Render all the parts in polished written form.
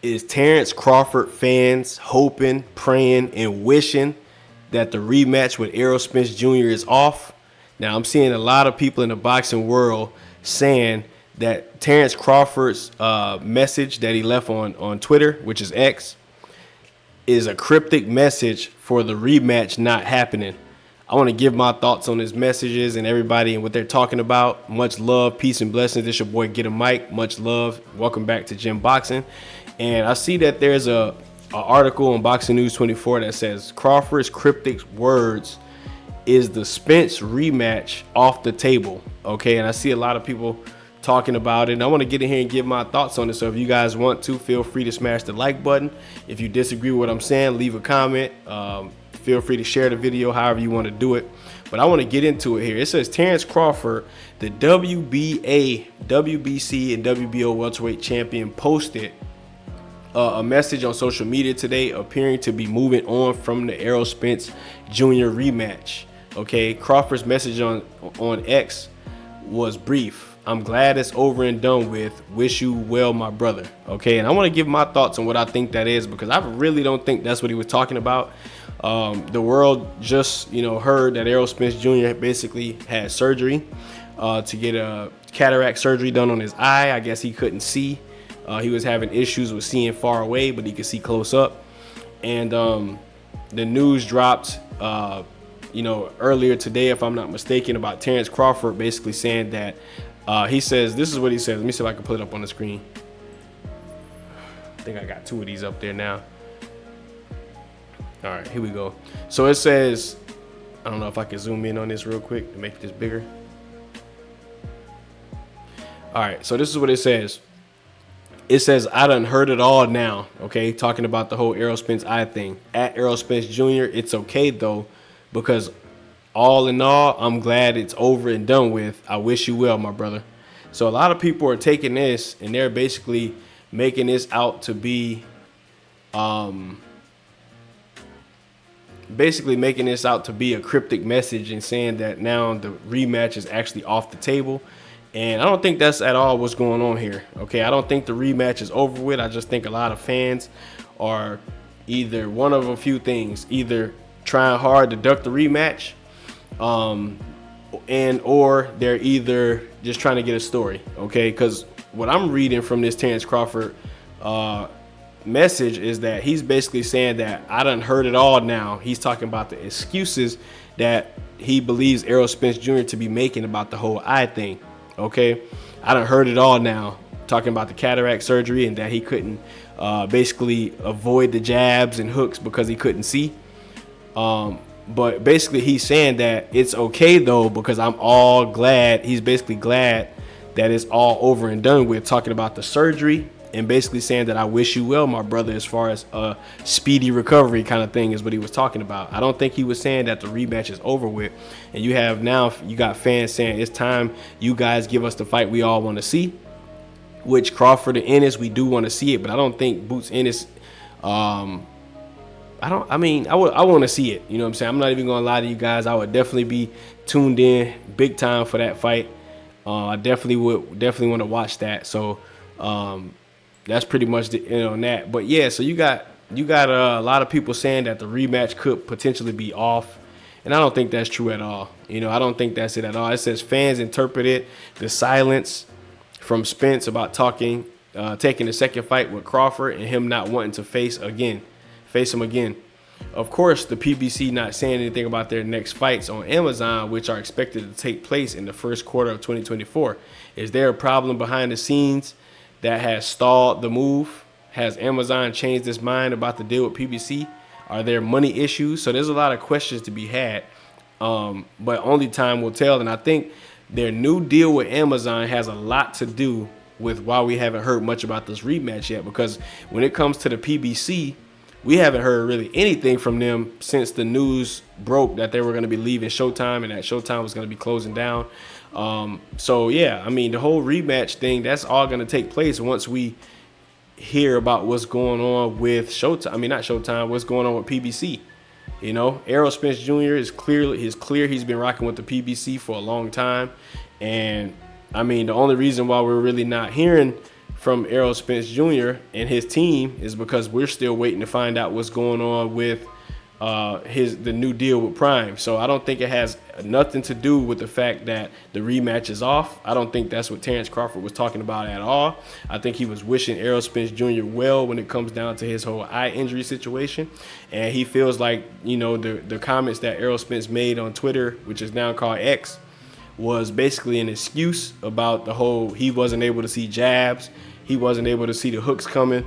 Is Terence Crawford fans hoping, praying, and wishing that the rematch with Errol Spence Jr. is off? Now, I'm seeing a lot of people in the boxing world saying that Terence Crawford's message that he left on Twitter, which is X, is a cryptic message for the rematch not happening. I want to give my thoughts on his messages and everybody and what they're talking about. Much love, peace, and blessings. This your boy, Get a Mic. Much love. Welcome back to Gym Boxing. And I see that there's a article on Boxing News 24 that says Crawford's cryptic words is the Spence rematch off the table. Okay, and I see a lot of people talking about it, and I want to get in here and give my thoughts on it. So if you guys want to, feel free to smash the like button. If you disagree with what I'm saying, leave a comment. Feel free to share the video however you want to do it. But I want to get into it here. It says Terence Crawford, the WBA, WBC, and WBO welterweight champion, posted a message on social media today appearing to be moving on from the Errol Spence Jr. rematch. Okay, Crawford's message on X was brief. I'm glad it's over and done with. Wish you well, my brother. Okay, and I want to give my thoughts on what I think that is, because I really don't think that's what he was talking about. The world just, heard that Errol Spence Jr. basically had surgery to get a cataract surgery done on his eye. I guess he couldn't see. He was having issues with seeing far away, but he could see close up. And the news dropped, earlier today, if I'm not mistaken, about Terence Crawford basically saying that he says, this is what he says. Let me see if I can put it up on the screen. I think I got two of these up there now. All right, here we go. So it says, I don't know if I can zoom in on this real quick to make this bigger. All right, so this is what it says. It says, I done heard it all now, okay? Talking about the whole Errol Spence eye thing. At Errol Spence Jr., it's okay, though, because all in all, I'm glad it's over and done with. I wish you well, my brother. So a lot of people are taking this, and they're basically making this out to be, a cryptic message and saying that now the rematch is actually off the table. And I don't think that's at all what's going on here. Okay, I don't think the rematch is over with. I just think a lot of fans are either one of a few things, either trying hard to duck the rematch, or they're either just trying to get a story. Okay, because what I'm reading from this Terence Crawford message is that he's basically saying that I done heard it all now. He's talking about the excuses that he believes Errol Spence Jr. to be making about the whole eye thing. Okay, I done heard it all now, talking about the cataract surgery and that he couldn't basically avoid the jabs and hooks because he couldn't see. But basically he's saying that it's okay though, because I'm all glad. He's basically glad that it's all over and done with, talking about the surgery and basically saying that I wish you well, my brother, as far as a speedy recovery kind of thing is what he was talking about. I don't think he was saying that the rematch is over with. And you got fans saying it's time you guys give us the fight we all want to see, which Crawford and Ennis, we do want to see it, but I don't think Boots Ennis, I want to see it. You know what I'm saying? I'm not even going to lie to you guys. I would definitely be tuned in big time for that fight. I definitely want to watch that. So, that's pretty much the end on that. But yeah, so you got a lot of people saying that the rematch could potentially be off, and I don't think that's true at all. I don't think that's it at all. It says fans interpreted the silence from Spence about taking the second fight with Crawford and him not wanting to face him again. Of course, the PBC not saying anything about their next fights on Amazon, which are expected to take place in the first quarter of 2024. Is there a problem behind the scenes that has stalled the move? Has Amazon changed its mind about the deal with PBC? Are there money issues? So there's a lot of questions to be had, but only time will tell. And I think their new deal with Amazon has a lot to do with why we haven't heard much about this rematch yet, because when it comes to the PBC, we haven't heard really anything from them since the news broke that they were going to be leaving Showtime and that Showtime was going to be closing down. So yeah, the whole rematch thing, that's all going to take place once we hear about what's going on with Showtime. Not Showtime, what's going on with PBC. Errol Spence Jr. is clear. He's been rocking with the PBC for a long time. And the only reason why we're really not hearing from Errol Spence Jr. and his team is because we're still waiting to find out what's going on with the new deal with Prime. So I don't think it has nothing to do with the fact that the rematch is off. I don't think that's what Terence Crawford was talking about at all. I think he was wishing Errol Spence Jr. well when it comes down to his whole eye injury situation. And he feels like, the comments that Errol Spence made on Twitter, which is now called X, was basically an excuse about the whole he wasn't able to see jabs. He wasn't able to see the hooks coming.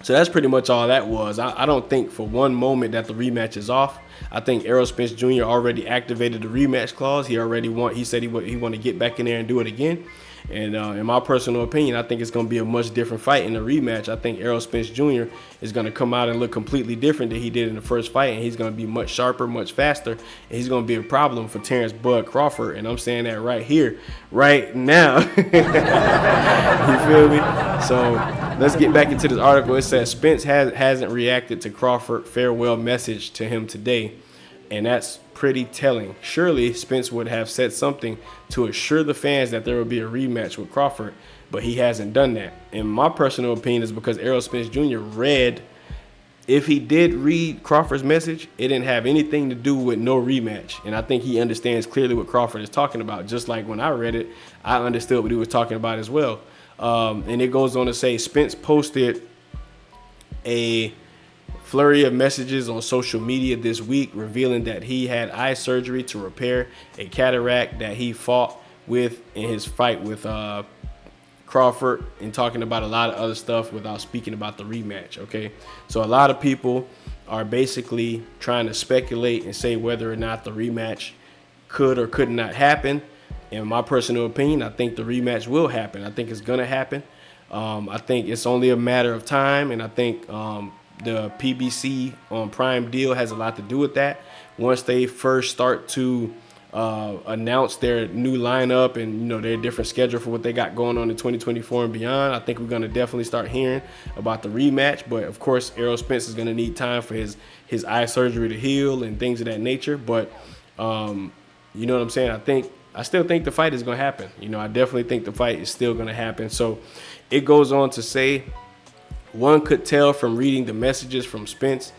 So that's pretty much all that was. I don't think for one moment that the rematch is off. I think Errol Spence Jr. already activated the rematch clause. He said he want to get back in there and do it again. And in my personal opinion, I think it's going to be a much different fight in the rematch. I think Errol Spence Jr. is going to come out and look completely different than he did in the first fight, and he's going to be much sharper, much faster, and he's going to be a problem for Terence Bud Crawford. And I'm saying that right here, right now. You feel me? So let's get back into this article. It says Spence hasn't reacted to Crawford's farewell message to him today, and that's pretty telling. Surely Spence would have said something to assure the fans that there would be a rematch with Crawford, but he hasn't done that. In my personal opinion, is because Errol Spence Jr. if he did read Crawford's message, it didn't have anything to do with no rematch. And I think he understands clearly what Crawford is talking about. Just like when I read it, I understood what he was talking about as well. And it goes on to say Spence posted a flurry of messages on social media this week revealing that he had eye surgery to repair a cataract that he fought with in his fight with Crawford, and talking about a lot of other stuff without speaking about the rematch. Okay, so a lot of people are basically trying to speculate and say whether or not the rematch could or could not happen. In my personal opinion, I think the rematch will happen. I think it's gonna happen. I think it's only a matter of time, and I think the PBC on Prime deal has a lot to do with that. Once they first start to announce their new lineup and their different schedule for what they got going on in 2024 and beyond, I think we're going to definitely start hearing about the rematch. But of course, Errol Spence is going to need time for his eye surgery to heal and things of that nature. But you know what I'm saying? I still think the fight is going to happen. I definitely think the fight is still going to happen. So it goes on to say, one could tell from reading the messages from Spence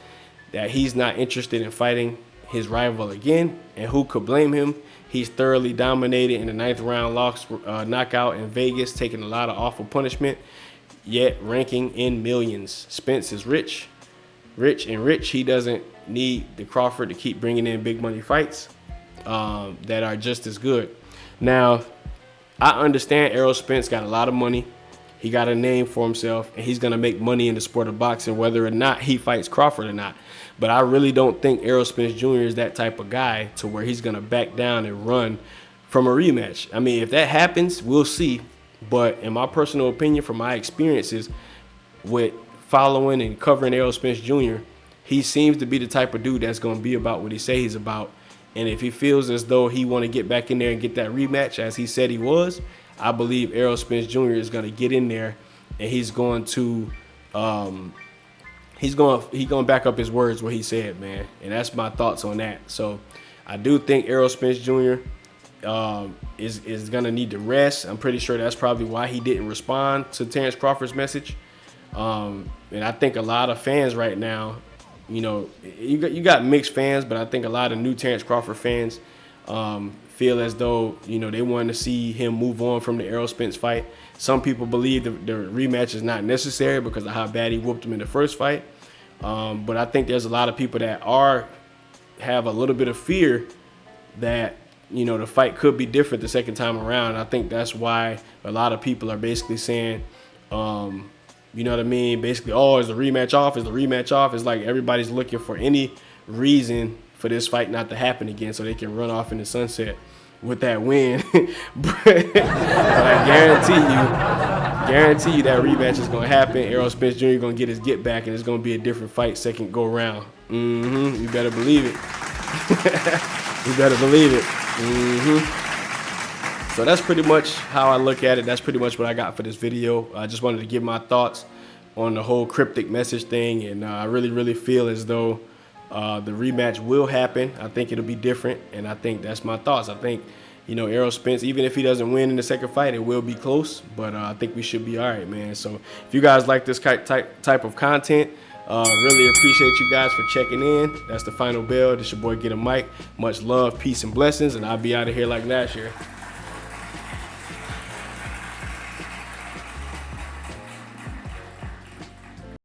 that he's not interested in fighting his rival again, and who could blame him? He's thoroughly dominated in the 9th round knockout in Vegas, taking a lot of awful punishment, yet ranking in millions. Spence is rich. He doesn't need the Crawford to keep bringing in big money fights that are just as good. Now, I understand Errol Spence got a lot of money. He got a name for himself, and he's going to make money in the sport of boxing, whether or not he fights Crawford or not. But I really don't think Errol Spence Jr. is that type of guy to where he's going to back down and run from a rematch. I mean, if that happens, we'll see. But in my personal opinion, from my experiences with following and covering Errol Spence Jr., he seems to be the type of dude that's going to be about what he say he's about. And if he feels as though he want to get back in there and get that rematch as he said he was, I believe Errol Spence Jr. is going to get in there, and he's going to back up his words what he said, man. And that's my thoughts on that. So I do think Errol Spence Jr. Is going to need to rest. I'm pretty sure that's probably why he didn't respond to Terence Crawford's message. And I think a lot of fans right now, you got mixed fans, but I think a lot of new Terence Crawford fans feel as though, they wanted to see him move on from the Errol Spence fight. Some people believe the rematch is not necessary because of how bad he whooped him in the first fight. But I think there's a lot of people that have a little bit of fear that, the fight could be different the second time around. I think that's why a lot of people are basically saying, you know what I mean? Basically, is the rematch off? Is the rematch off? It's like everybody's looking for any reason for this fight not to happen again so they can run off in the sunset with that win. but I guarantee you that rematch is going to happen. Errol Spence Jr. going to get his get back, and it's going to be a different fight second go round. You better believe it. You better believe it. So that's pretty much how I look at it. That's pretty much what I got for this video. I just wanted to give my thoughts on the whole cryptic message thing, and I really, really feel as though the rematch will happen. I think it'll be different, and I think that's my thoughts. I think, You know, Errol Spence, even if he doesn't win in the second fight, it will be close. But I think we should be all right, man. So if you guys like this type of content, really appreciate you guys for checking in. That's the final bell. This your boy Get a Mic. Much love, peace, and blessings. And I'll be out of here like last year.